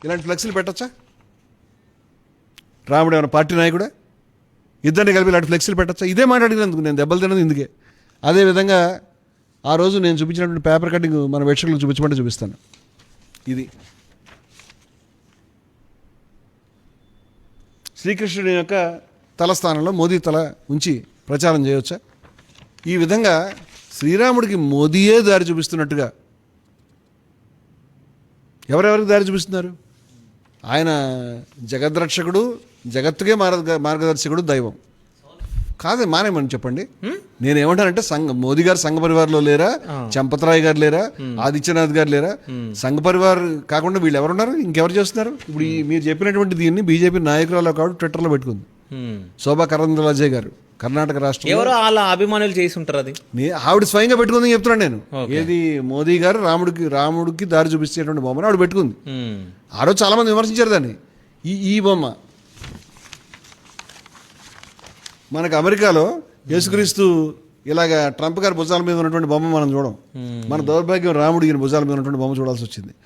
ఇలాంటి ఫ్లెక్సీలు పెట్టచ్చా? రాముడు ఏమైనా పార్టీ నాయకుడా? ఇద్దరిని కలిపి ఇలాంటి ఫ్లెక్సీలు పెట్టచ్చా? ఇదే మాట అడిగినందుకు నేను దెబ్బలు తిన్నది ఇందుకే. అదేవిధంగా ఆ రోజు నేను చూపించినటువంటి పేపర్ కటింగ్ మన వెబ్సైట్లో చూపించమంటే చూపిస్తాను. ఇది శ్రీకృష్ణుడి యొక్క తలస్థానంలో మోదీ తల ఉంచి ప్రచారం చేయవచ్చా? ఈ విధంగా శ్రీరాముడికి మోదీయే దారి చూపిస్తున్నట్టుగా ఎవరెవరికి దారి చూపిస్తున్నారు? ఆయన జగద్రక్షకుడు, జగత్తుకే మార్గదర్శకుడు, దైవం కాదు. మానేమని చెప్పండి. నేనేమంటానంటే మోదీ గారు సంఘ పరివార్లో లేరా? చంపతరాయ్ గారు లేరా? ఆదిత్యనాథ్ గారు లేరా? సంఘ పరివార్ కాకుండా వీళ్ళు ఎవరున్నారు? ఇంకెవరు చేస్తున్నారు? ఇప్పుడు మీరు చెప్పినటువంటి దీన్ని బీజేపీ నాయకురాలు కాదు ట్విట్టర్లో పెట్టుకుంది శోభా కరంద్లాజే గారు, కర్ణాటక రాష్ట్రం. ఎవరో అలా అభిమానులు చేసి ఉంటారు. అది ఆవిడ స్వయంగా పెట్టుకుందని చెప్తున్నాను నేను. ఏది మోదీ గారు రాముడికి దారి చూపించేటువంటి బొమ్మను ఆవిడ పెట్టుకుంది. ఆ రోజు చాలా మంది విమర్శించారు దాన్ని. ఈ బొమ్మ మనకు అమెరికాలో యేసుక్రీస్తు ఇలాగ ట్రంప్ గారి భుజాల మీద ఉన్నటువంటి బొమ్మ మనం చూడం. మన దౌర్భాగ్యం రాముడి భుజాల మీద ఉన్నటువంటి బొమ్మ చూడాల్సి వచ్చింది.